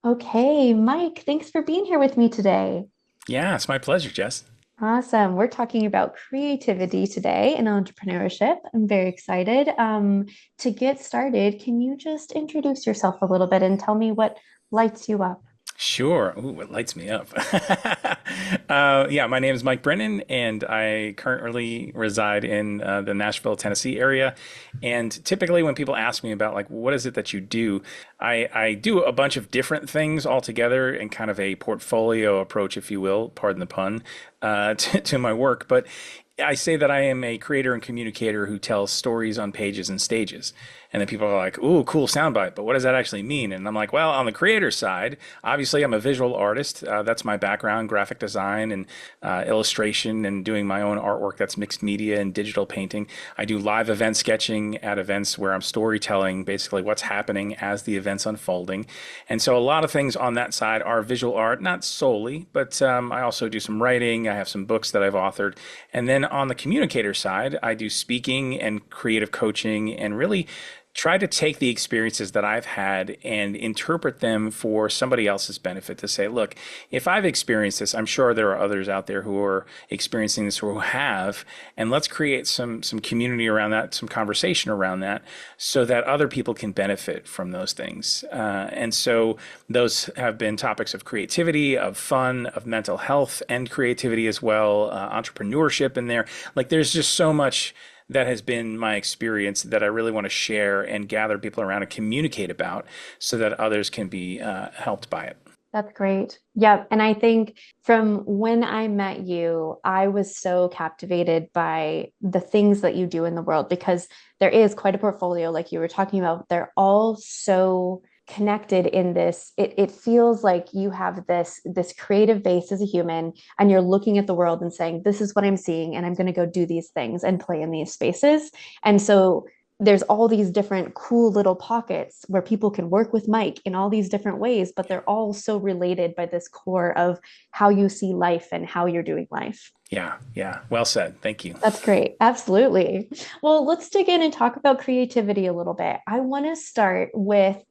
Okay, Mike, thanks for being here with me today. Yeah, it's my pleasure, Jess. Awesome. We're talking about creativity today and entrepreneurship. I'm very excited. To get started, can you just introduce yourself a little bit and tell me what lights you up? Sure. Ooh, it lights me up. Yeah, my name is Mike Brennan, and I currently reside in the Nashville, Tennessee area. And typically, when people ask me about like what is it that you do, I do a bunch of different things all together in kind of a portfolio approach, if you will, pardon the pun, to my work. But I say that I am a creator and communicator who tells stories on pages and stages. And then people are like, ooh, cool soundbite, but what does that actually mean? And I'm like, well, on the creator side, obviously I'm a visual artist. That's my background, graphic design and illustration and doing my own artwork that's mixed media and digital painting. I do live event sketching at events where I'm storytelling basically what's happening as the event's unfolding. And so a lot of things on that side are visual art, not solely, but I also do some writing. I have some books that I've authored. And then on the communicator side, I do speaking and creative coaching and really try to take the experiences that I've had and interpret them for somebody else's benefit to say, look, if I've experienced this, I'm sure there are others out there who are experiencing this or who have, and let's create some community around that, some conversation around that, so that other people can benefit from those things. And so those have been topics of creativity, of fun, of mental health and creativity as well, entrepreneurship in there. Like there's just so much that has been my experience that I really want to share and gather people around and communicate about so that others can be helped by it. That's great. Yep. And I think from when I met you, I was so captivated by the things that you do in the world because there is quite a portfolio, like you were talking about. They're all so connected in this. It feels like you have this creative base as a human, and you're looking at the world and saying, this is what I'm seeing, and I'm going to go do these things and play in these spaces. And so there's all these different cool little pockets where people can work with Mike in all these different ways, but they're all so related by this core of how you see life and how you're doing life. Yeah, yeah. Well said. Thank you. That's great. Absolutely. Well, let's dig in and talk about creativity a little bit. I want to start with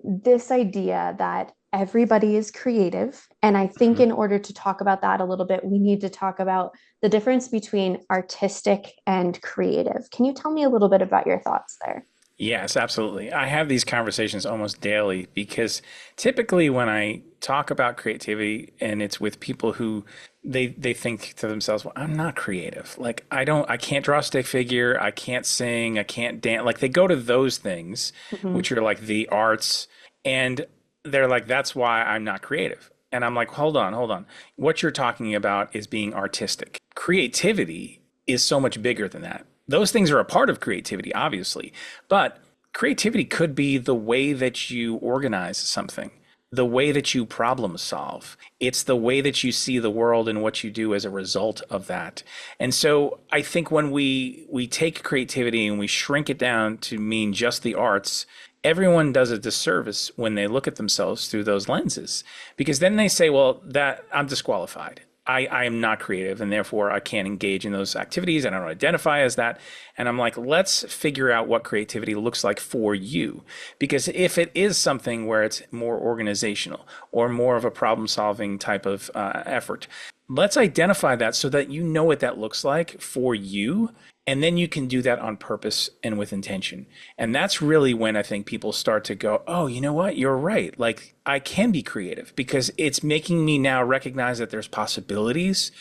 this idea that everybody is creative. And I think Mhm. in order to talk about that a little bit, we need to talk about the difference between artistic and creative. Can you tell me a little bit about your thoughts there? Yes, absolutely. I have these conversations almost daily because typically when I talk about creativity and it's with people who they think to themselves, well, I'm not creative. Like I can't draw a stick figure, I can't sing, I can't dance. Like they go to those things, Mhm. which are like the arts, and they're like, that's why I'm not creative. And I'm like, hold on, hold on. What you're talking about is being artistic. Creativity is so much bigger than that. Those things are a part of creativity, obviously, but creativity could be the way that you organize something, the way that you problem solve. It's the way that you see the world and what you do as a result of that. And so I think when we take creativity and we shrink it down to mean just the arts, everyone does a disservice when they look at themselves through those lenses because then they say, well, that I'm disqualified. I am not creative and therefore I can't engage in those activities. And I don't identify as that. And I'm like, let's figure out what creativity looks like for you. Because if it is something where it's more organizational or more of a problem solving type of effort, let's identify that so that you know what that looks like for you. And then you can do that on purpose and with intention. And that's really when I think people start to go, oh, you know what? You're right. Like I can be creative because it's making me now recognize that there's possibilities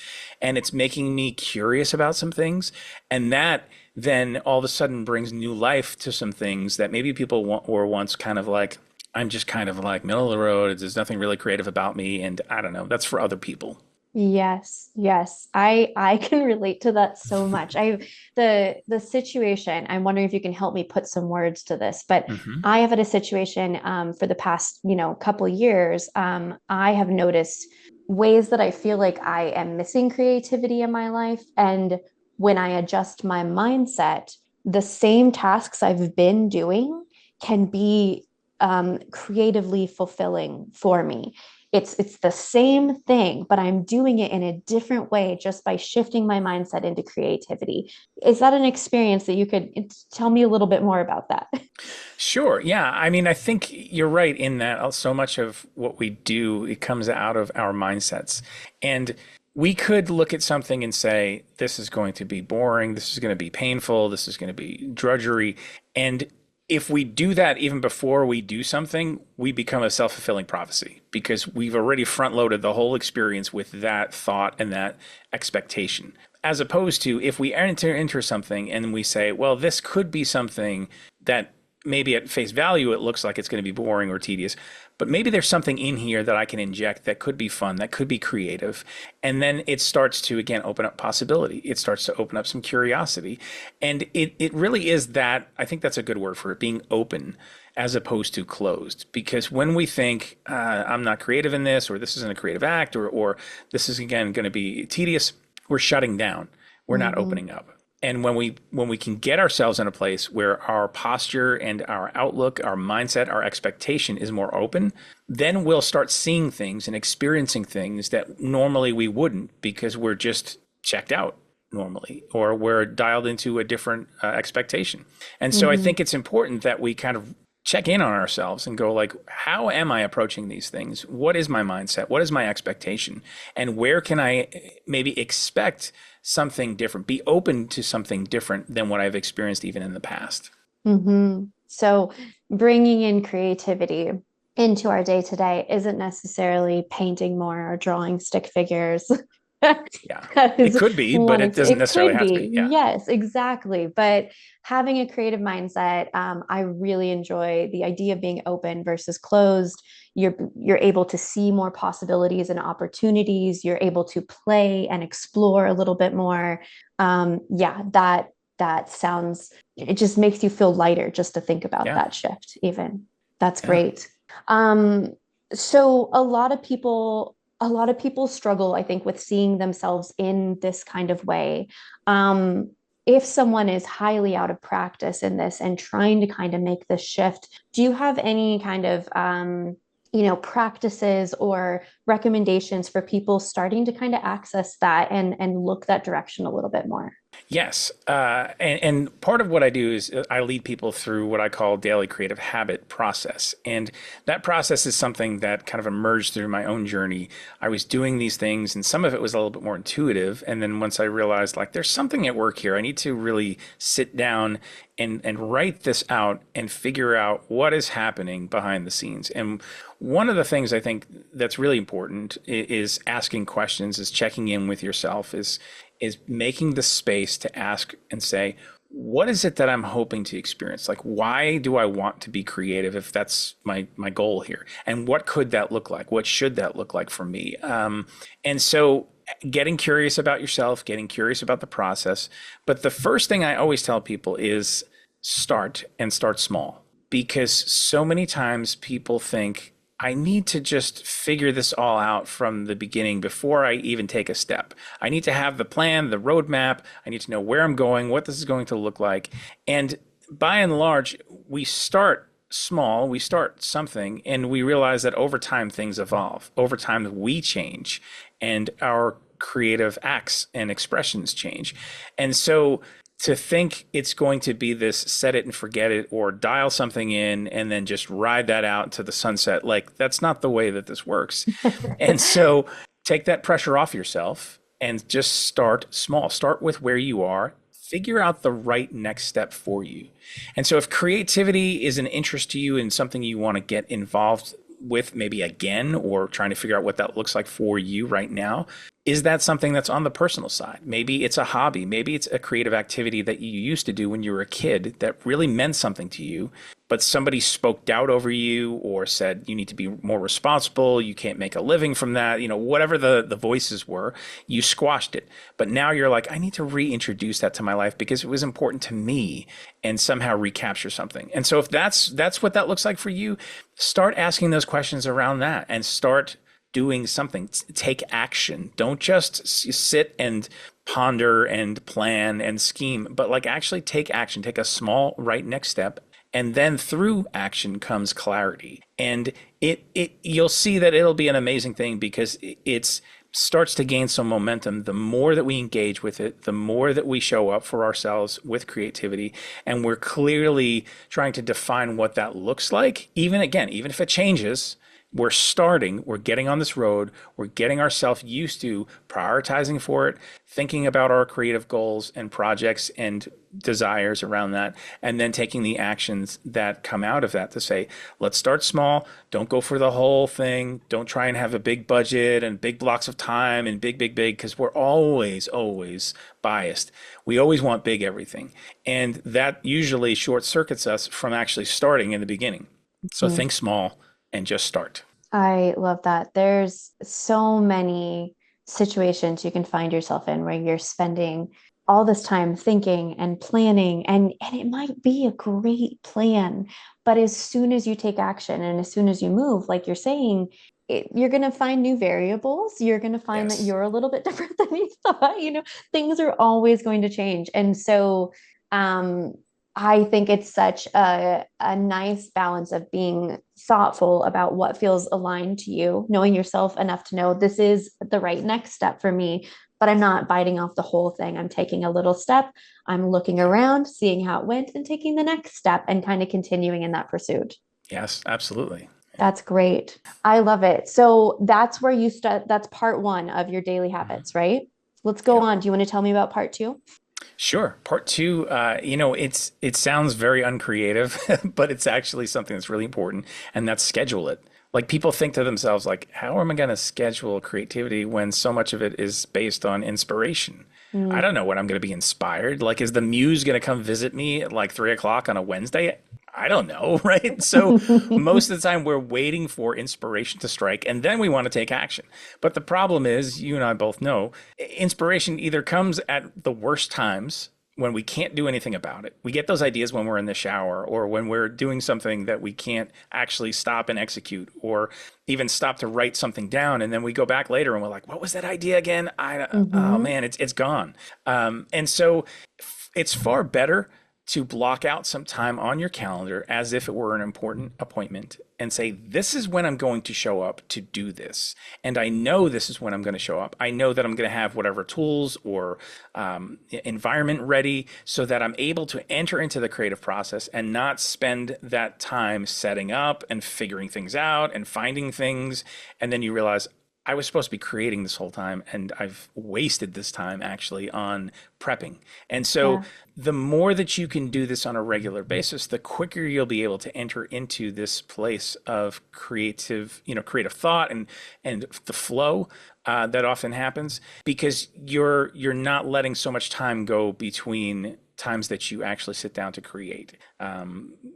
and it's making me curious about some things. And that then all of a sudden brings new life to some things that maybe people were once kind of like, I'm just kind of like middle of the road. There's nothing really creative about me. And I don't know. That's for other people. Yes, yes. I can relate to that so much. The situation, I'm wondering if you can help me put some words to this, but Hmm. I have had a situation for the past, couple years. I have noticed ways that I feel like I am missing creativity in my life. And when I adjust my mindset, the same tasks I've been doing can be creatively fulfilling for me. it's the same thing, but I'm doing it in a different way just by shifting my mindset into creativity. Is that an experience that you could tell me a little bit more about that? Sure. Yeah. I mean, I think you're right in that so much of what we do, it comes out of our mindsets. And we could look at something and say, this is going to be boring. This is going to be painful. This is going to be drudgery. And if we do that even before we do something, we become a self-fulfilling prophecy because we've already front loaded the whole experience with that thought and that expectation. As opposed to if we enter into something and we say, well, this could be something that maybe at face value it looks like it's going to be boring or tedious, but maybe there's something in here that I can inject that could be fun, that could be creative. And then it starts to, again, open up possibility. It starts to open up some curiosity. And it really is that, I think that's a good word for it, being open as opposed to closed. Because when we think, I'm not creative in this, or this isn't a creative act, or this is, again, going to be tedious, we're shutting down. We're not opening up. And when we can get ourselves in a place where our posture and our outlook, our mindset, our expectation is more open, then we'll start seeing things and experiencing things that normally we wouldn't because we're just checked out normally, or we're dialed into a different expectation. And so I think it's important that we kind of check in on ourselves and go like, how am I approaching these things? What is my mindset? What is my expectation? And where can I maybe expect something different, be open to something different than what I've experienced even in the past? So bringing in creativity into our day to day isn't necessarily painting more or drawing stick figures. Yeah, That it is could be, but one, it doesn't it necessarily could have to be. be. Yeah. Yes, exactly. But having a creative mindset, I really enjoy the idea of being open versus closed. You're able to see more possibilities and opportunities. You're able to play and explore a little bit more. Yeah, that sounds, it just makes you feel lighter just to think about Yeah. that shift, even. That's Yeah. great. Um, so a lot of people struggle, I think, with seeing themselves in this kind of way. Um, if someone is highly out of practice in this and trying to kind of make this shift, do you have any kind of practices or recommendations for people starting to kind of access that and look that direction a little bit more? Yes. And part of what I do is I lead people through what I call daily creative habit process. And that process is something that kind of emerged through my own journey. I was doing these things and some of it was a little bit more intuitive. And then once I realized like there's something at work here, I need to really sit down and write this out and figure out what is happening behind the scenes. And one of the things I think that's really important is asking questions, is checking in with yourself, is making the space to ask and say, what is it that I'm hoping to experience? Like, why do I want to be creative if that's my goal here? And what could that look like? What should that look like for me? And so getting curious about yourself, getting curious about the process. But the first thing I always tell people is start and start small, because so many times people think, I need to just figure this all out from the beginning before I even take a step. I need to have the plan, the roadmap. I need to know where I'm going, what this is going to look like. And by and large, we start small, we start something, and we realize that over time things evolve. Over time we change and our creative acts and expressions change. And so to think it's going to be this set it and forget it or dial something in and then just ride that out to the sunset, like that's not the way that this works. And so take that pressure off yourself and just start small. Start with where you are. Figure out the right next step for you. And so if creativity is an interest to you and something you want to get involved with maybe again, or trying to figure out what that looks like for you right now, is that something that's on the personal side? Maybe it's a hobby. Maybe it's a creative activity that you used to do when you were a kid that really meant something to you, but somebody spoke doubt over you or said you need to be more responsible. You can't make a living from that. You know, whatever the voices were, you squashed it. But now you're like, I need to reintroduce that to my life because it was important to me, and somehow recapture something. And so if that's what that looks like for you, start asking those questions around that and start doing something. Take action. Don't just sit and ponder and plan and scheme, but like actually take action. Take a small right next step And then through action comes clarity. And you'll see that it'll be an amazing thing because it's starts to gain some momentum. The more that we engage with it, the more that we show up for ourselves with creativity. And we're clearly trying to define what that looks like. Even if it changes, we're getting on this road, we're getting ourselves used to prioritizing for it, thinking about our creative goals and projects and desires around that, and then taking the actions that come out of that to say, let's start small, don't go for the whole thing, don't try and have a big budget and big blocks of time and big, because we're always biased. We always want big everything. And that usually short circuits us from actually starting in the beginning. So think small and just start. I love that. There's so many situations you can find yourself in where you're spending all this time thinking and planning, and it might be a great plan, but as soon as you take action and as soon as you move, like you're saying, you're going to find new variables. You're going to find that Yes. you're a little bit different than you thought. Things are always going to change. And so, um, I think it's such a nice balance of being thoughtful about what feels aligned to you, knowing yourself enough to know this is the right next step for me, but I'm not biting off the whole thing. I'm taking a little step, I'm looking around, seeing how it went, and taking the next step and kind of continuing in that pursuit. Yes, absolutely. That's great. I love it. So that's where you start. That's part one of your daily Mhm. habits, right? Let's go Yep. on. Do you want to tell me about part two? Sure. Part two, it sounds very uncreative, but it's actually something that's really important, and that's schedule it. Like people think to themselves, like, how am I going to schedule creativity when so much of it is based on inspiration? I Mm, don't know when I'm going to be inspired. Like, is the muse going to come visit me at like 3 o'clock on a Wednesday? I don't know, right? So most of the time we're waiting for inspiration to strike and then we want to take action. But the problem is, you and I both know, inspiration either comes at the worst times when we can't do anything about it. We get those ideas when we're in the shower or when we're doing something that we can't actually stop and execute or even stop to write something down. And then we go back later and we're like, what was that idea again? Oh mhm. man, it's gone. And so it's far better to block out some time on your calendar as if it were an important appointment and say, this is when I'm going to show up to do this. And I know this is when I'm going to show up. I know that I'm going to have whatever tools or environment ready so that I'm able to enter into the creative process and not spend that time setting up and figuring things out and finding things. And then you realize, I was supposed to be creating this whole time and I've wasted this time actually on prepping. And so Yeah. the more that you can do this on a regular basis, the quicker you'll be able to enter into this place of creative thought and the flow that often happens because you're not letting so much time go between times that you actually sit down to create.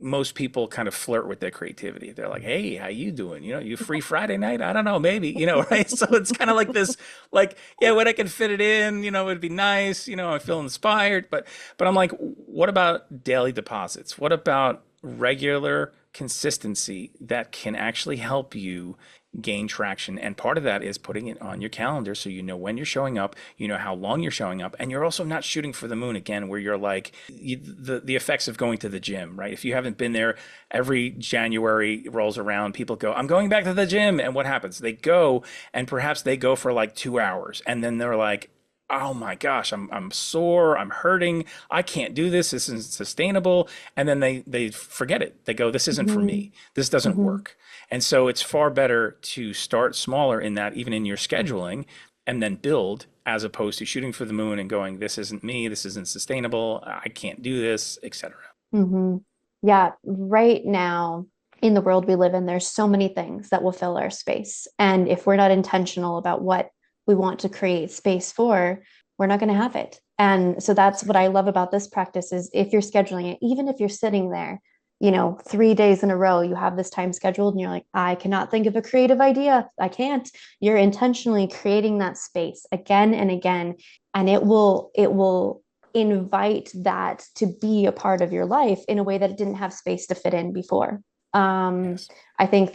Most people kind of flirt with their creativity. They're like, "Hey, how you doing? You free Friday night? I don't know, maybe, right?" So it's kind of like this, like, yeah, when I can fit it in, it'd be nice. I feel inspired, but I'm like, what about daily deposits? What about regular consistency that can actually help you gain traction? And part of that is putting it on your calendar so you know when you're showing up, you know how long you're showing up, and you're also not shooting for the moon again, where you're like the effects of going to the gym, right? If you haven't been there, every January rolls around, people go, I'm going back to the gym. And what happens? They go and perhaps they go for like 2 hours and then they're like, oh my gosh, I'm sore, I'm hurting, I can't do this, this isn't sustainable. And then they forget it. They go, this isn't for Mhm. me. This doesn't Mhm. work. And so it's far better to start smaller in that, even in your scheduling, and then build as opposed to shooting for the moon and going, this isn't me, this isn't sustainable, I can't do this, etc. Mhm. Yeah, right now in the world we live in, there's so many things that will fill our space. And if we're not intentional about what we want to create space for, we're not going to have it. And so that's what I Exactly. love about this practice is if you're scheduling it, even if you're sitting there, 3 days in a row, you have this time scheduled and you're like, I cannot think of a creative idea. I can't. You're intentionally creating that space again and again, and it will invite that to be a part of your life in a way that it didn't have space to fit in before. Um, Yes. I think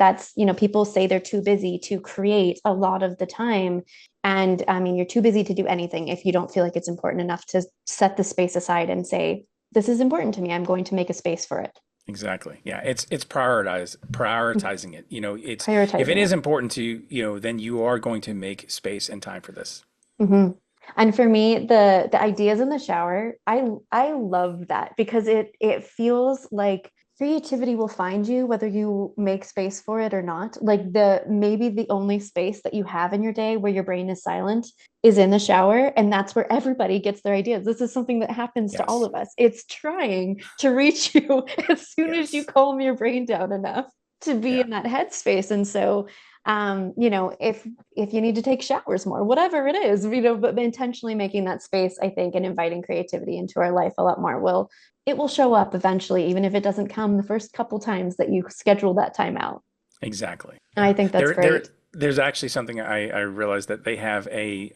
people say they're too busy to create a lot of the time. And I mean, you're too busy to do anything if you don't feel like it's important enough to set the space aside and say, this is important to me. I'm going to make a space for it. Exactly. Yeah, it's prioritizing it. You know, it's if it Prioritizing is it. important to you, you know, then you are going to make space and time for this. Hmm. And for me, the ideas in the shower, I love that because it feels like creativity will find you whether you make space for it or not. Like the maybe the only space that you have in your day where your brain is silent is in the shower, and that's where everybody gets their ideas. This is something that happens to all Yes. of us. It's trying to reach you as soon as you Yes. calm your brain down enough to be Yeah. in that headspace. And so if you need to take showers more, whatever it is, but intentionally making that space, I think, and inviting creativity into our life a lot more will show up eventually, even if it doesn't come the first couple times that you schedule that time out. Exactly. And I Yeah. think that's There great. there's actually something I realized that they have a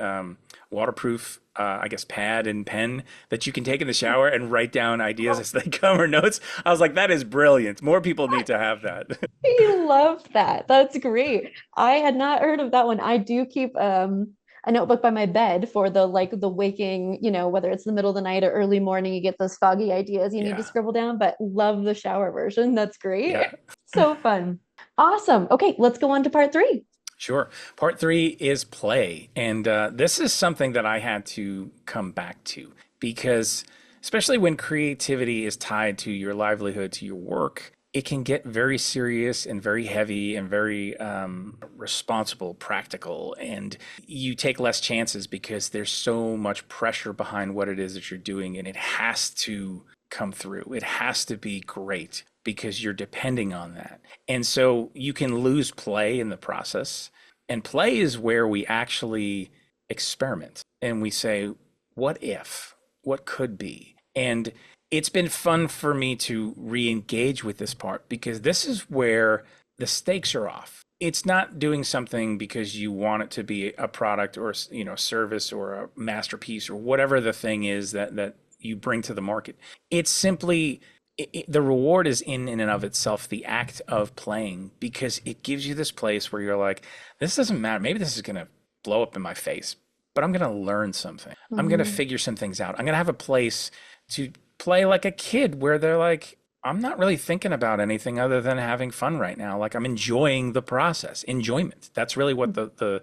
waterproof I guess pad and pen that you can take in the shower and write down ideas as they come or notes. I was like, that is brilliant. More people need to have that. I love that. That's great. I had not heard of that one. I do keep a notebook by my bed for the waking, whether it's the middle of the night or early morning, you get those foggy ideas you need to Yeah. scribble down, but love the shower version. That's great. Yeah. So fun. Awesome. Okay, let's go on to part three. Sure. Part three is play. And this is something that I had to come back to because, especially when creativity is tied to your livelihood, to your work, it can get very serious and very heavy and very responsible, practical. And you take less chances because there's so much pressure behind what it is that you're doing. And it has to come through, it has to be great because you're depending on that. And so you can lose play in the process. And play is where we actually experiment and we say, what if? What could be? And it's been fun for me to re engage with this part because this is where the stakes are off. It's not doing something because you want it to be a product or service or a masterpiece or whatever the thing is that you bring to the market. It's simply the reward is in and of itself the act of playing because it gives you this place where you're like, this doesn't matter. Maybe this is going to blow up in my face, but I'm going to learn something. I'm going to Mhm. figure some things out. I'm going to have a place to play like a kid where they're like, I'm not really thinking about anything other than having fun right now. Like I'm enjoying the process, enjoyment. That's really what the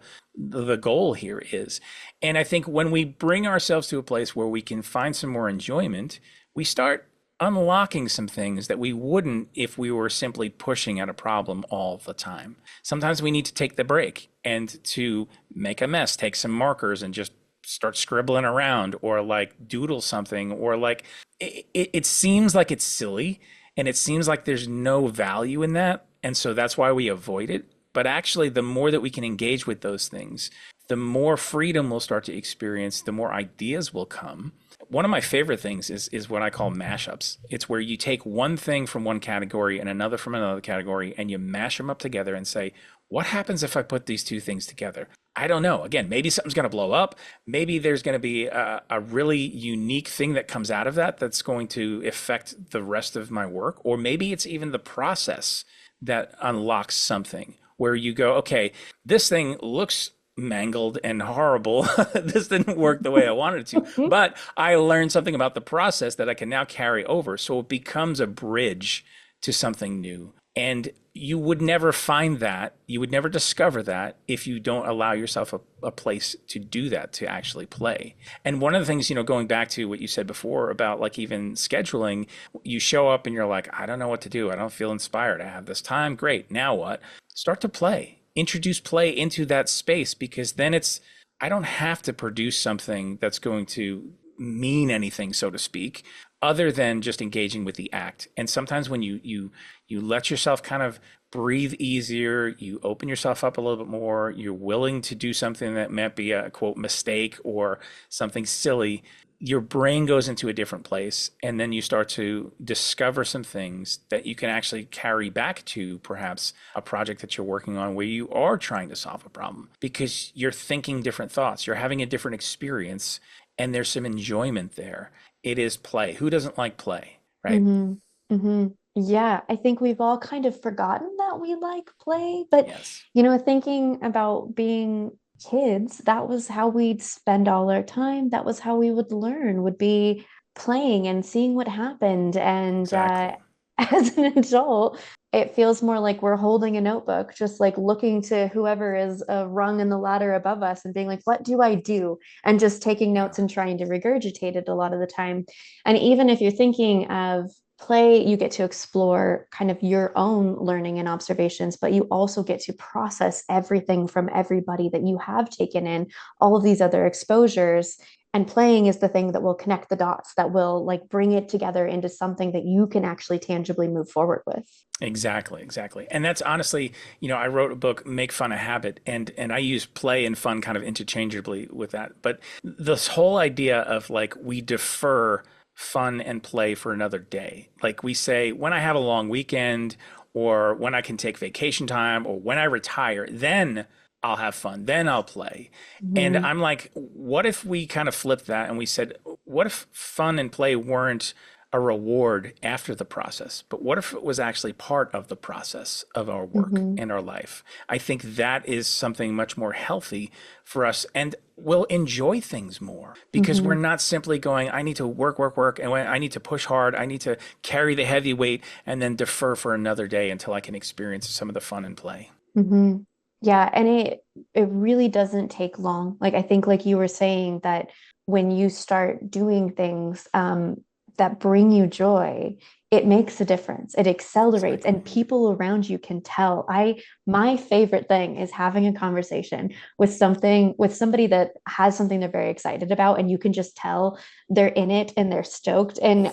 goal here is. And I think when we bring ourselves to a place where we can find some more enjoyment, we start unlocking some things that we wouldn't if we were simply pushing at a problem all the time. Sometimes we need to take the break and to make a mess, take some markers and just start scribbling around or like doodle something or like it seems like it's silly and it seems like there's no value in that. And so that's why we avoid it. But actually, the more that we can engage with those things, the more freedom we'll start to experience, the more ideas will come. One of my favorite things is what I call mashups. It's where you take one thing from one category and another from another category and you mash them up together and say, what happens if I put these two things together? I don't know. Again, maybe something's going to blow up. Maybe there's going to be a really unique thing that comes out of that that's going to affect the rest of my work. Or maybe it's even the process that unlocks something where you go, okay, this thing looks mangled and horrible. This didn't work the way I wanted it to, but I learned something about the process that I can now carry over. So it becomes a bridge to something new. And you would never find that, you would never discover that if you don't allow yourself a place to do that, to actually play. And one of the things, going back to what you said before about like even scheduling, you show up and you're like, I don't know what to do. I don't feel inspired. I have this time. Great. Now what? Start to play. Introduce play into that space because then I don't have to produce something that's going to mean anything, so to speak, other than just engaging with the act. And sometimes when you let yourself kind of breathe easier, you open yourself up a little bit more, you're willing to do something that might be a quote mistake or something silly, your brain goes into a different place and then you start to discover some things that you can actually carry back to perhaps a project that you're working on where you are trying to solve a problem because you're thinking different thoughts, you're having a different experience, and there's some enjoyment there. It is play. Who doesn't like play, right? Hmm. Hmm. Yeah, I think we've all kind of forgotten that we like play, but Yes, thinking about being kids, that was how we'd spend all our time. That was how we would learn, would be playing and seeing what happened. And exactly. as an adult, it feels more like we're holding a notebook, just like looking to whoever is a rung in the ladder above us and being like, what do I do? And just taking Yeah. notes and trying to regurgitate it a lot of the time. And even if you're thinking of play, you get to explore kind of your own learning and observations, but you also get to process everything from everybody that you have taken in, all of these other exposures. And playing is the thing that will connect the dots, that will like bring it together into something that you can actually tangibly move forward with. Exactly, exactly. And that's honestly, I wrote a book, Make Fun a Habit, and I use play and fun kind of interchangeably with that. But this whole idea of like we defer fun and play for another day. Like we say, when I have a long weekend or when I can take vacation time or when I retire, then I'll have fun, then I'll play. And Mm-hmm. I'm like, what if we kind of flipped that and we said, what if fun and play weren't a reward after the process, but what if it was actually part of the process of our work Mm-hmm. and our life? I think that is something much more healthy for us, and we'll enjoy things more because we're Mm-hmm. not simply going, I need to work, work, work, and I need to push hard, I need to carry the heavy weight and then defer for another day until I can experience some of the fun and play. Mm-hmm. Yeah, and it really doesn't take long. Like I think like you were saying that when you start doing things that bring you joy, it makes a difference. It accelerates Exactly. and people around you can tell. My favorite thing is having a conversation with somebody that has something they're very excited about and you can just tell they're in it and they're stoked. And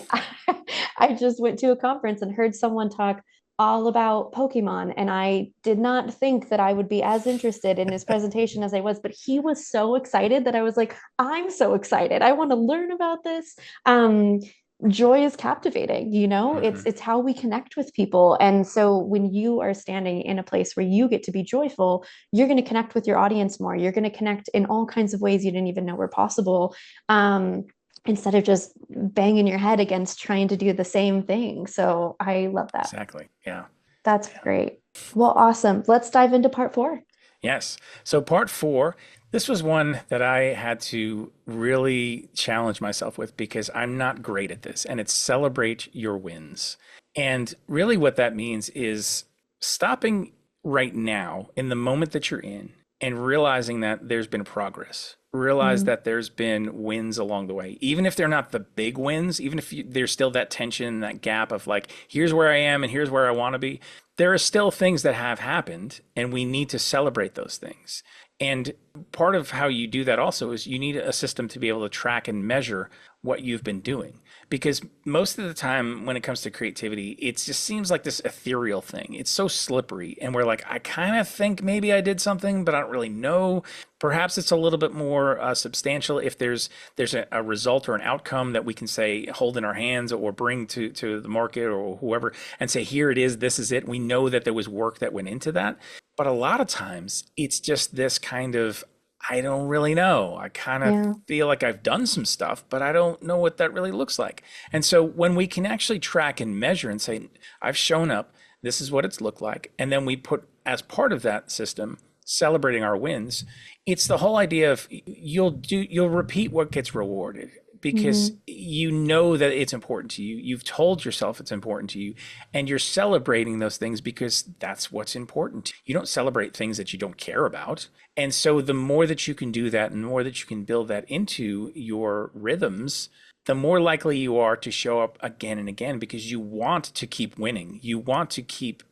I just went to a conference and heard someone talk all about Pokemon. And I did not think that I would be as interested in his presentation as I was, but he was so excited that I was like, I'm so excited. I want to learn about this. Um, Joy is captivating, you know, Hmm. it's how we connect with people. And so when you are standing in a place where you get to be joyful, you're going to connect with your audience more. You're going to connect in all kinds of ways you didn't even know were possible. Instead of just banging your head against trying to do the same thing. So I love that. Exactly. Yeah. That's Yeah. great. Well, awesome. Let's dive into part four. Yes. So part four, this was one that I had to really challenge myself with because I'm not great at this, and it's celebrate your wins. And really what that means is stopping right now in the moment that you're in and realizing that there's been progress. Realize Mhm. that there's been wins along the way, even if they're not the big wins, even if there's still that tension, that gap of like, here's where I am and here's where I want to be. There are still things that have happened, and we need to celebrate those things. And part of how you do that also is you need a system to be able to track and measure what you've been doing. Because most of the time, when it comes to creativity, it just seems like this ethereal thing. It's so slippery. And we're like, I kind of think maybe I did something, but I don't really know. Perhaps it's a little bit more substantial if there's a result or an outcome that we can say hold in our hands or bring to the market or whoever and say, here it is, this is it. We know that there was work that went into that. But a lot of times it's just this kind of, I don't really know. I kind of Yeah. feel like I've done some stuff, but I don't know what that really looks like. And so when we can actually track and measure and say, I've shown up, this is what it's looked like, and then we put as part of that system celebrating our wins, it's the whole idea of you'll repeat what gets rewarded because Mhm. you know that it's important to you. You've told yourself it's important to you, and you're celebrating those things because that's what's important. You don't celebrate things that you don't care about. And so the more that you can do that and the more that you can build that into your rhythms, the more likely you are to show up again and again because you want to keep winning. You want to keep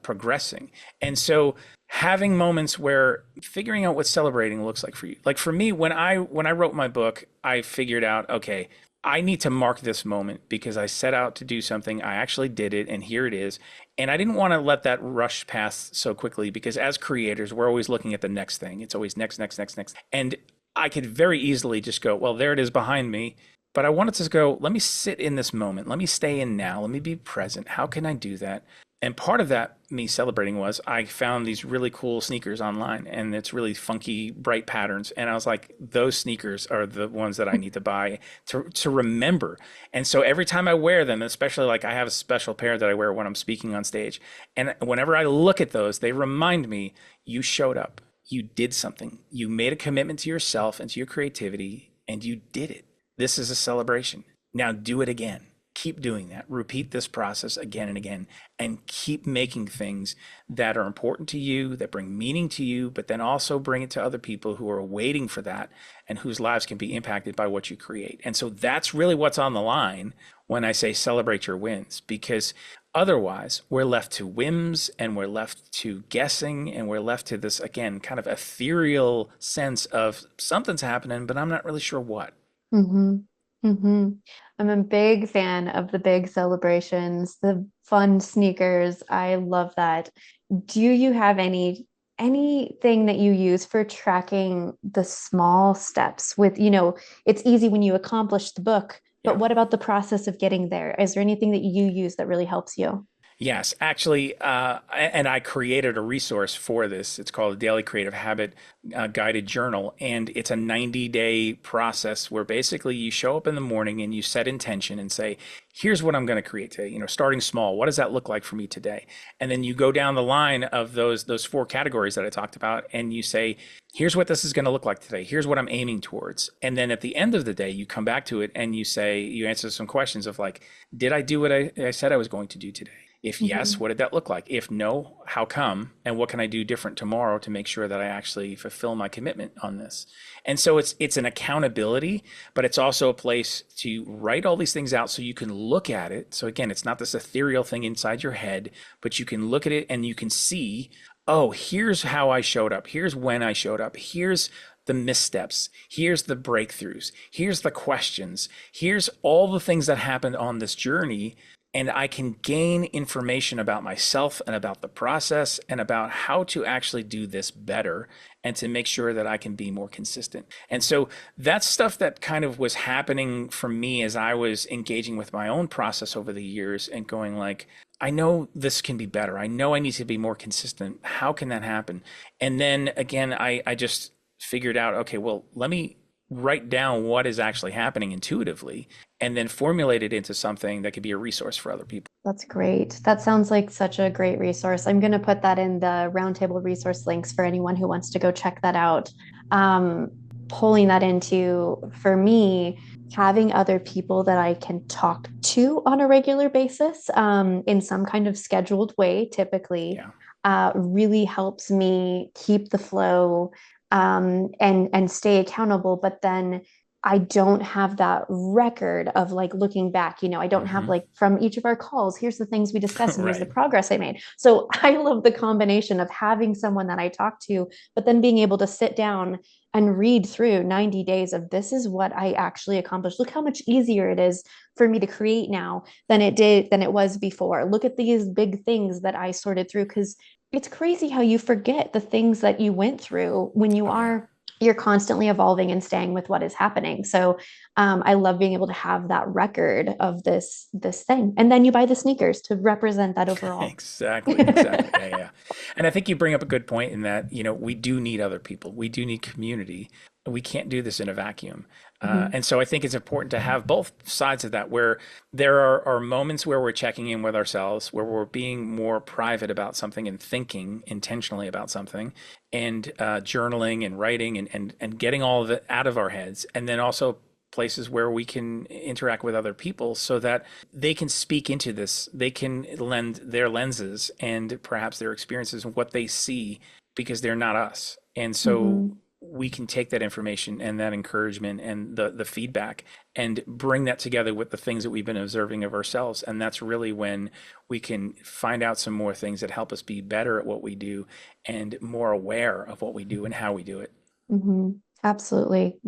progressing. And so having moments where figuring out what celebrating looks like for you. Like for me, when I wrote my book, I figured out, okay, I need to mark this moment because I set out to do something. I actually did it, and here it is. And I didn't want to let that rush past so quickly because as creators, we're always looking at the next thing. It's always next, next, next, next. And I could very easily just go, well, there it is behind me. But I wanted to go, let me sit in this moment. Let me stay in now. Let me be present. How can I do that? And part of that, me celebrating, was I found these really cool sneakers online and it's really funky, bright patterns. And I was like, those sneakers are the ones that I need to buy to remember. And so every time I wear them, especially like I have a special pair that I wear when I'm speaking on stage. And whenever I look at those, they remind me you showed up, you did something, you made a commitment to yourself and to your creativity, and you did it. This is a celebration. Now do it again. keep doing that. Repeat this process again and again, and keep making things that are important to you, that bring meaning to you, but then also bring it to other people who are waiting for that and whose lives can be impacted by what you create. And so that's really what's on the line when I say celebrate your wins, because otherwise we're left to whims and we're left to guessing and we're left to this, again, kind of ethereal sense of something's happening, but I'm not really sure what. Mm-hmm. Mm-hmm. I'm a big fan of the big celebrations, the fun sneakers. I love that. Do you have anything that you use for tracking the small steps with, it's easy when you accomplish the book, but Yeah. what about the process of getting there? Is there anything that you use that really helps you? Yes, actually, and I created a resource for this. It's called a Daily Creative Habit Guided Journal, and it's a 90-day process where basically you show up in the morning and you set intention and say, "Here's what I'm going to create today." Starting small. What does that look like for me today? And then you go down the line of those four categories that I talked about, and you say, "Here's what this is going to look like today. Here's what I'm aiming towards." And then at the end of the day, you come back to it and you answer some questions of like, "Did I do what I said I was going to do today? If yes, Mm-hmm. what did that look like? If no, how come? And what can I do different tomorrow to make sure that I actually fulfill my commitment on this?" And so it's an accountability, but it's also a place to write all these things out so you can look at it. So again, it's not this ethereal thing inside your head, but you can look at it and you can see, oh, here's how I showed up. Here's when I showed up. Here's the missteps. Here's the breakthroughs. Here's the questions. Here's all the things that happened on this journey, and I can gain information about myself and about the process and about how to actually do this better and to make sure that I can be more consistent. And so that's stuff that kind of was happening for me as I was engaging with my own process over the years and going like, I know this can be better. I know I need to be more consistent. How can that happen? And then again, I just figured out, okay, well, let me write down what is actually happening intuitively and then formulate it into something that could be a resource for other people. That's great. That sounds like such a great resource. I'm going to put that in the Roundtable resource links for anyone who wants to go check that out. Um, Pulling that into, for me, having other people that I can talk to on a regular basis, in some kind of scheduled way, typically, Yeah. really helps me keep the flow, and stay accountable. But then I don't have that record of like looking back, I don't have Hmm. like from each of our calls, here's the things we discussed and here's the Right. progress I made. So I love the combination of having someone that I talk to, but then being able to sit down and read through 90 days of this is what I actually accomplished. Look how much easier it is for me to create now than it was before. Look at these big things that I sorted through, because it's crazy how you forget the things that you went through when Oh, yeah. you're constantly evolving and staying with what is happening. So I love being able to have that record of this thing. And then you buy the sneakers to represent that overall. Exactly, exactly. Yeah, yeah. And I think you bring up a good point in that, we do need other people. We do need community. We can't do this in a vacuum. Mhm. And so I think it's important to have both sides of that, where there are moments where we're checking in with ourselves, where we're being more private about something and thinking intentionally about something, and journaling and writing and getting all of it out of our heads. And then also places where we can interact with other people so that they can speak into this. They can lend their lenses and perhaps their experiences and what they see, because they're not us. And so Mhm. we can take that information and that encouragement and the feedback and bring that together with the things that we've been observing of ourselves. And that's really when we can find out some more things that help us be better at what we do and more aware of what we do and how we do it. Mhm. Absolutely.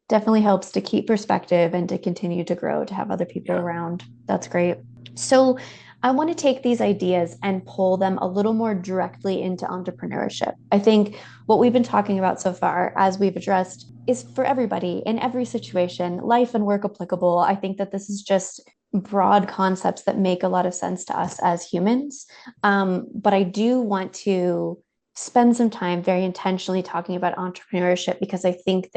Definitely helps to keep perspective and to continue to grow, to have other people Yeah. around. That's great. So, I want to take these ideas and pull them a little more directly into entrepreneurship. I think what we've been talking about so far, as we've addressed, is for everybody in every situation, life and work applicable. I think that this is just broad concepts that make a lot of sense to us as humans. But I do want to spend some time very intentionally talking about entrepreneurship, because I think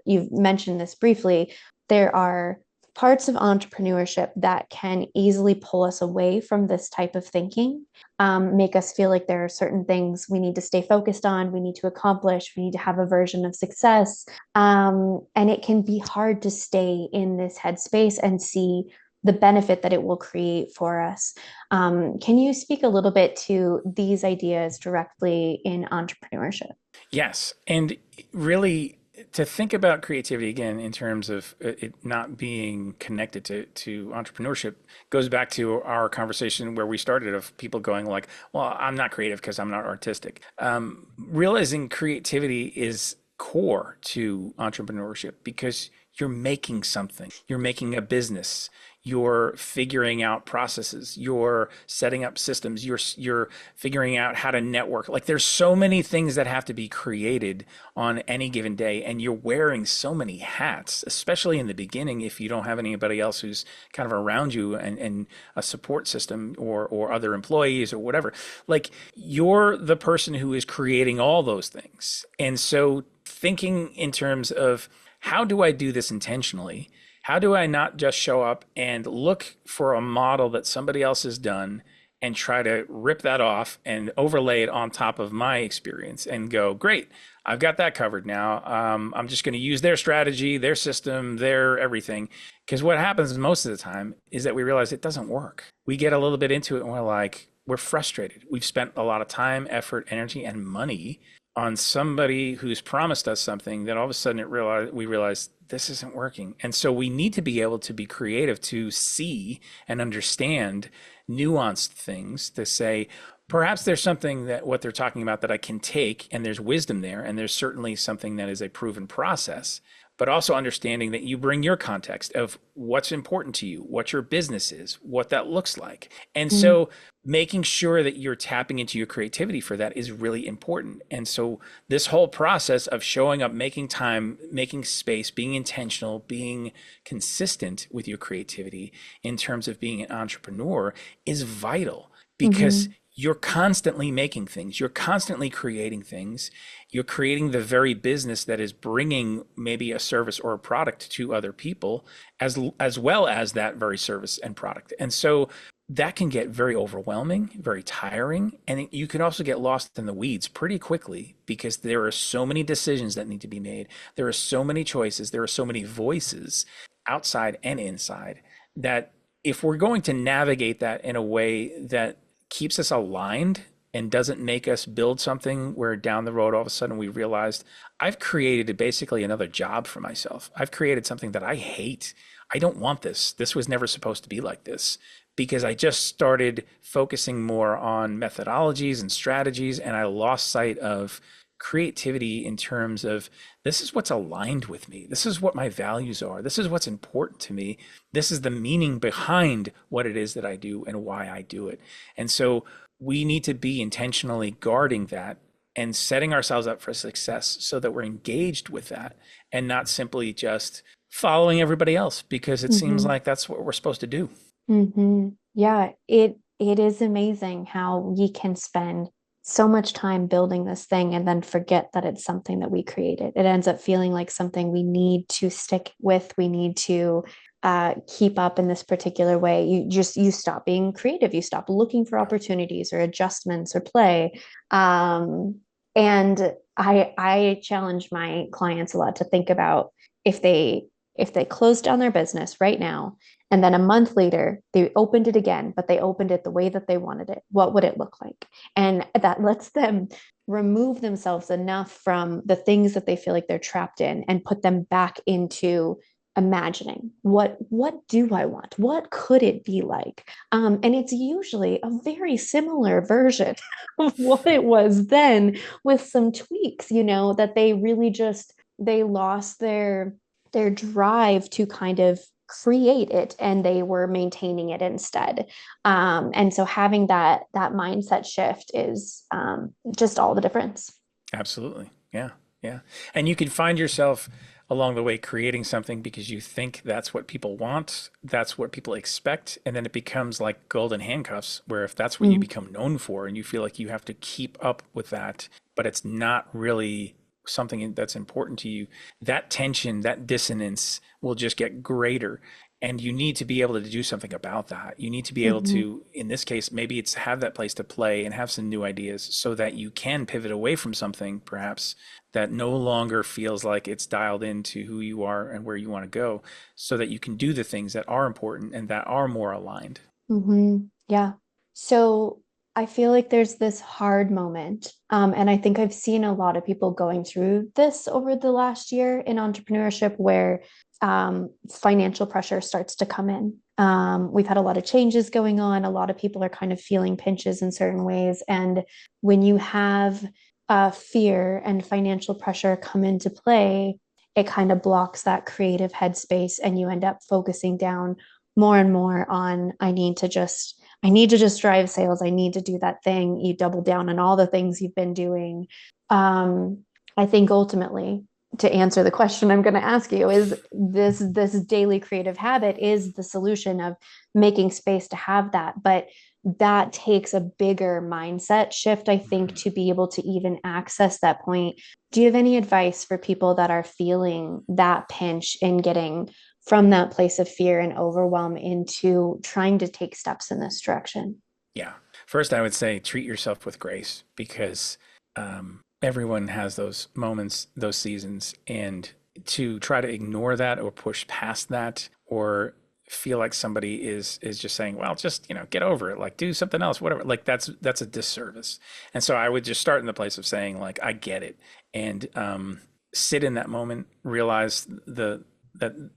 you've mentioned this briefly, there are parts of entrepreneurship that can easily pull us away from this type of thinking, make us feel like there are certain things we need to stay focused on, we need to accomplish, we need to have a version of success. And it can be hard to stay in this headspace and see the benefit that it will create for us. Can you speak a little bit to these ideas directly in entrepreneurship? Yes. And really, to think about creativity again in terms of it not being connected to entrepreneurship goes back to our conversation where we started of people going like, well, I'm not creative because I'm not artistic. Realizing creativity is core to entrepreneurship because you're making something, you're making a business, you're figuring out processes, you're setting up systems, you're figuring out how to network. Like there's so many things that have to be created on any given day, and you're wearing so many hats, especially in the beginning if you don't have anybody else who's kind of around you and a support system or other employees or whatever. Like you're the person who is creating all those things. And so thinking in terms of how do I do this intentionally? How do I not just show up and look for a model that somebody else has done and try to rip that off and overlay it on top of my experience and go, great, I've got that covered now. I'm just going to use their strategy, their system, their everything. Because what happens most of the time is that we realize it doesn't work. We get a little bit into it and we're like, we're frustrated. We've spent a lot of time, effort, energy, and money on somebody who's promised us something that all of a sudden we realize this isn't working. And so we need to be able to be creative to see and understand nuanced things to say, perhaps there's something that what they're talking about that I can take and there's wisdom there. And there's certainly something that is a proven process, but also understanding that you bring your context of what's important to you, what your business is, what that looks like. And so making sure that you're tapping into your creativity for that is really important. And so this whole process of showing up, making time, making space, being intentional, being consistent with your creativity in terms of being an entrepreneur is vital because Mm-hmm. you're constantly making things, you're constantly creating things, you're creating the very business that is bringing maybe a service or a product to other people as well as that very service and product. And so that can get very overwhelming, very tiring, and you can also get lost in the weeds pretty quickly because there are so many decisions that need to be made. There are so many choices, there are so many voices outside and inside that if we're going to navigate that in a way that keeps us aligned and doesn't make us build something where down the road all of a sudden we realized I've created basically another job for myself. I've created something that I hate. I don't want this. This was never supposed to be like this because I just started focusing more on methodologies and strategies and I lost sight of creativity in terms of this is what's aligned with me. This is what my values are. This is what's important to me. This is the meaning behind what it is that I do and why I do it. And so we need to be intentionally guarding that and setting ourselves up for success so that we're engaged with that and not simply just following everybody else because it seems Mm-hmm. like that's what we're supposed to do. Mm-hmm. Yeah, it is amazing how we can spend so much time building this thing and then forget that it's something that we created. It ends up feeling like something we need to stick with. We need to keep up in this particular way. You stop being creative. You stop looking for opportunities or adjustments or play. And I challenge my clients a lot to think about if they closed down their business right now and then a month later, they opened it again, but they opened it the way that they wanted it. What would it look like? And that lets them remove themselves enough from the things that they feel like they're trapped in and put them back into imagining what do I want? What could it be like? And it's usually a very similar version of what it was then with some tweaks, that they really just they lost their drive to kind of create it and they were maintaining it instead. And so having that mindset shift is just all the difference. Absolutely. Yeah. Yeah. And you can find yourself along the way creating something because you think that's what people want, that's what people expect. And then it becomes like golden handcuffs, where if that's what you Mm, become known for and you feel like you have to keep up with that, but it's not really something that's important to you, that tension, that dissonance will just get greater. And you need to be able to do something about that. You need to be able Hmm. to, in this case, maybe it's have that place to play and have some new ideas so that you can pivot away from something perhaps that no longer feels like it's dialed into who you are and where you want to go, so that you can do the things that are important and that are more aligned. Hmm. Yeah. So I feel like there's this hard moment. And I think I've seen a lot of people going through this over the last year in entrepreneurship where financial pressure starts to come in. We've had a lot of changes going on. A lot of people are kind of feeling pinches in certain ways. And when you have fear and financial pressure come into play, it kind of blocks that creative headspace, and you end up focusing down more and more on I need to just drive sales. I need to do that thing. You double down on all the things you've been doing. Um, I think ultimately, to answer the question I'm going to ask you, is this daily creative habit is the solution of making space to have that. But that takes a bigger mindset shift, I think, Mhm. to be able to even access that point. Do you have any advice for people that are feeling that pinch in getting from that place of fear and overwhelm into trying to take steps in this direction? Yeah. First, I would say treat yourself with grace because everyone has those moments, those seasons, and to try to ignore that or push past that or feel like somebody is just saying, well, just get over it, like do something else, whatever. Like that's a disservice. And so I would just start in the place of saying, like, I get it, and sit in that moment, realize that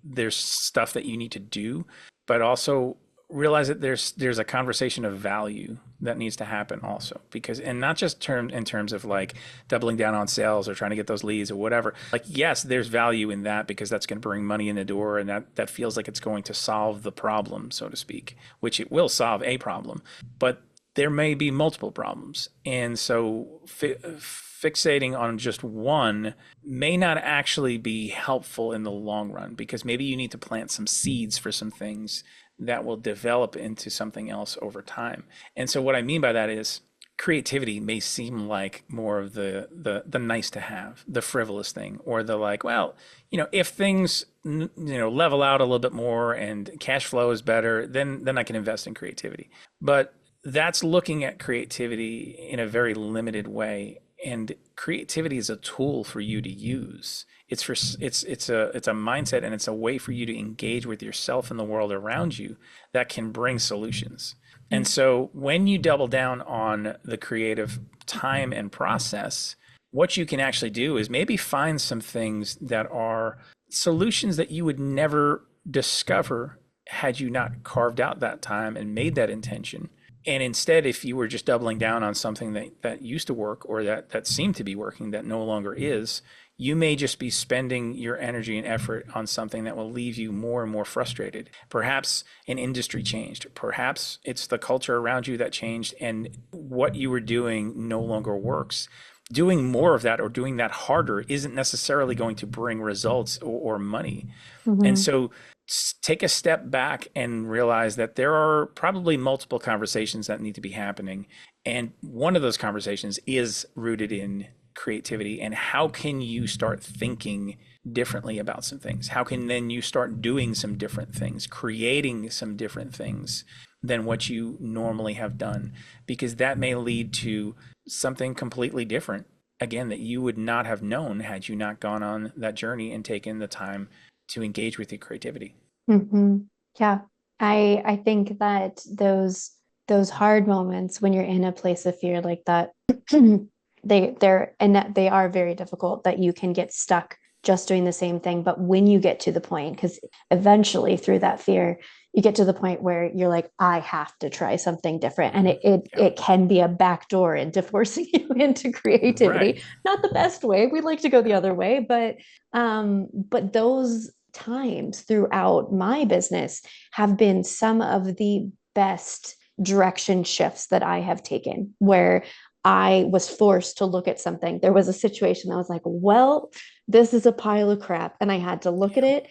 there's stuff that you need to do, but also realize that there's a conversation of value that needs to happen also, because and not just in terms of like doubling down on sales or trying to get those leads or whatever. Like, yes, there's value in that because that's going to bring money in the door, and that feels like it's going to solve the problem, so to speak, which it will solve a problem, but there may be multiple problems. And so fixating on just one may not actually be helpful in the long run, because maybe you need to plant some seeds for some things that will develop into something else over time. And so what I mean by that is creativity may seem like more of the nice to have, the frivolous thing, or the like, well, if things level out a little bit more and cash flow is better, then I can invest in creativity. But that's looking at creativity in a very limited way. And creativity is a tool for you to use. It's a mindset, and it's a way for you to engage with yourself and the world around you that can bring solutions. And so when you double down on the creative time and process, what you can actually do is maybe find some things that are solutions that you would never discover had you not carved out that time and made that intention. And instead, if you were just doubling down on something that used to work, or that seemed to be working that no longer is, you may just be spending your energy and effort on something that will leave you more and more frustrated. Perhaps an industry changed. Perhaps it's the culture around you that changed and what you were doing no longer works. Doing more of that or doing that harder isn't necessarily going to bring results or money. And Mm-hmm. so take a step back and realize that there are probably multiple conversations that need to be happening. And one of those conversations is rooted in creativity. And how can you start thinking differently about some things? How can then you start doing some different things, creating some different things than what you normally have done? Because that may lead to something completely different, again, that you would not have known had you not gone on that journey and taken the time to engage with your creativity. Mm-hmm. Yeah. I think that those hard moments when you're in a place of fear like that, they're and that they are very difficult, that you can get stuck just doing the same thing. But when you get to the point, because eventually through that fear, you get to the point where you're like, I have to try something different. And Yeah. it can be a backdoor into forcing you into Right. creativity. Not the best way. We'd like to go the other way, but those times throughout my business have been some of the best direction shifts that I have taken, where I was forced to look at something. There was a situation that was like, well, this is a pile of crap. And I had to look at Yeah. it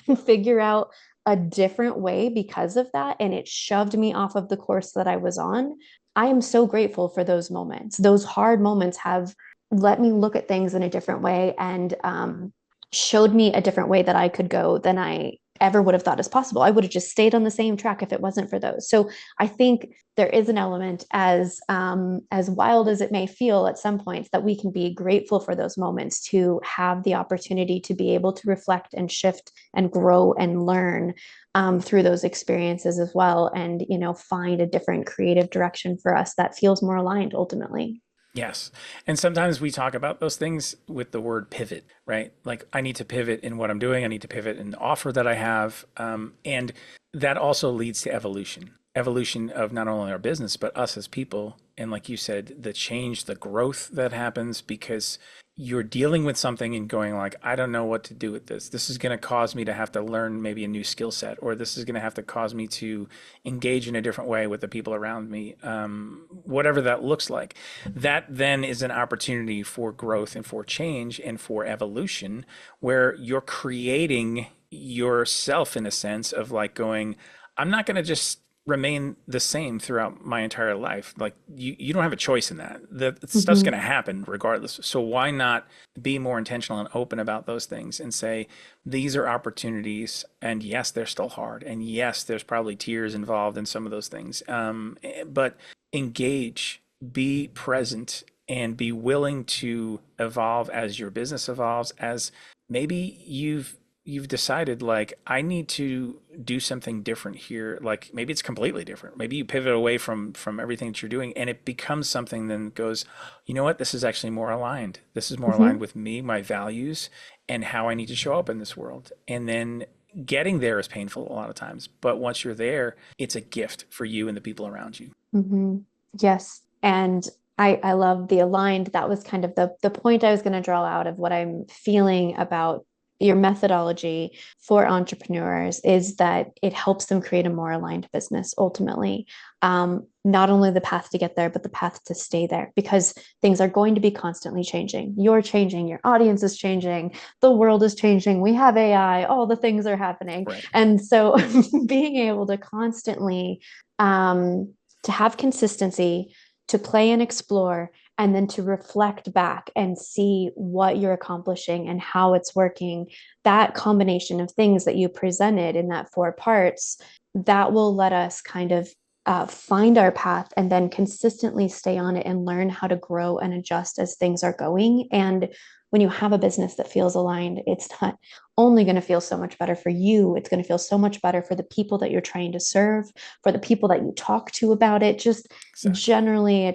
and figure out a different way because of that. And it shoved me off of the course that I was on. I am so grateful for those moments. Those hard moments have let me look at things in a different way, and showed me a different way that I could go than I ever would have thought is possible. I would have just stayed on the same track if it wasn't for those. So I think there is an element, as wild as it may feel at some points, that we can be grateful for those moments, to have the opportunity to be able to reflect and shift and grow and learn through those experiences as well, and find a different creative direction for us that feels more aligned ultimately. Yes. And sometimes we talk about those things with the word pivot, right? Like, I need to pivot in what I'm doing. I need to pivot in the offer that I have. And that also leads to evolution of not only our business, but us as people. And like you said, the change, the growth that happens because you're dealing with something and going like, I don't know what to do with this. This is going to cause me to have to learn maybe a new skill set, or this is going to have to cause me to engage in a different way with the people around me. Whatever that looks like, that then is an opportunity for growth and for change and for evolution, where you're creating yourself in a sense of like going, I'm not going to just remain the same throughout my entire life. Like, you don't have a choice in that. The stuff's going Mm-hmm. to happen regardless. So why not be more intentional and open about those things and say, these are opportunities. And yes, they're still hard. And yes, there's probably tears involved in some of those things. But engage, be present, and be willing to evolve as your business evolves, as maybe you've decided like, I need to do something different here. Like, maybe it's completely different. Maybe you pivot away from everything that you're doing, and it becomes something then goes, you know what, this is actually more aligned. This is more aligned Mm-hmm. with me, my values, and how I need to show up in this world. And then getting there is painful a lot of times. But once you're there, it's a gift for you and the people around you. Mm-hmm. Yes. And I love the aligned. That was kind of the point I was going to draw out of what I'm feeling about your methodology for entrepreneurs, is that it helps them create a more aligned business ultimately. Not only the path to get there, but the path to stay there, because things are going to be constantly changing. You're changing, your audience is changing, the world is changing. We have AI, all the things are happening. Right. And so being able to constantly, to have consistency, to play and explore, and then to reflect back and see what you're accomplishing and how it's working, that combination of things that you presented in that 4 parts, that will let us kind of find our path and then consistently stay on it and learn how to grow and adjust as things are going. And when you have a business that feels aligned, it's not only going to feel so much better for you, it's going to feel so much better for the people that you're trying to serve, for the people that you talk to about it. Just Exactly. generally,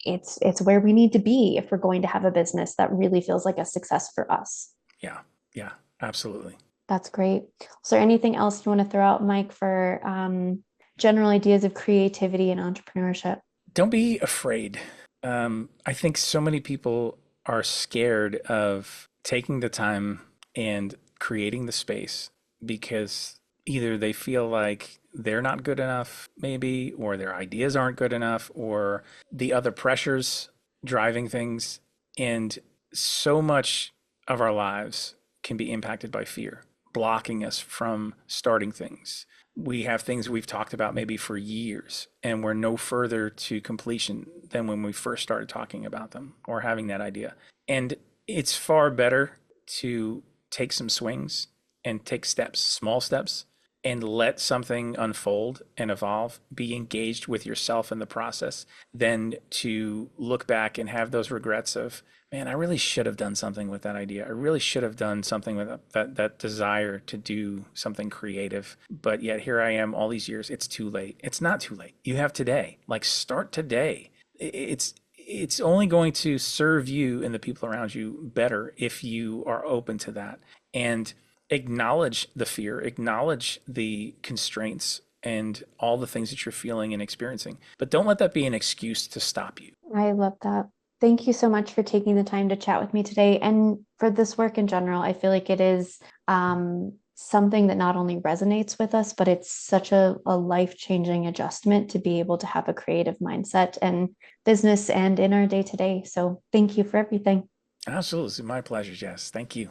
it's where we need to be if we're going to have a business that really feels like a success for us. Yeah. Yeah. Absolutely. That's great. Is there anything else you want to throw out, Mike, for general ideas of creativity and entrepreneurship? Don't be afraid. I think so many people are scared of taking the time and creating the space because either they feel like they're not good enough, maybe, or their ideas aren't good enough, or the other pressures driving things. And so much of our lives can be impacted by fear, blocking us from starting things. We have things we've talked about maybe for years, and we're no further to completion than when we first started talking about them or having that idea. And it's far better to take some swings and take steps, small steps, and let something unfold and evolve, be engaged with yourself in the process, than to look back and have those regrets of, man, I really should have done something with that idea. I really should have done something with that desire to do something creative. But yet here I am all these years. It's too late. It's not too late. You have today. Like, start today. It's only going to serve you and the people around you better if you are open to that and acknowledge the fear, acknowledge the constraints and all the things that you're feeling and experiencing. But don't let that be an excuse to stop you. I love that. Thank you so much for taking the time to chat with me today and for this work in general. I feel like it is something that not only resonates with us, but it's such a life-changing adjustment to be able to have a creative mindset and business and in our day to day. So thank you for everything. Absolutely. My pleasure, Jess. Thank you.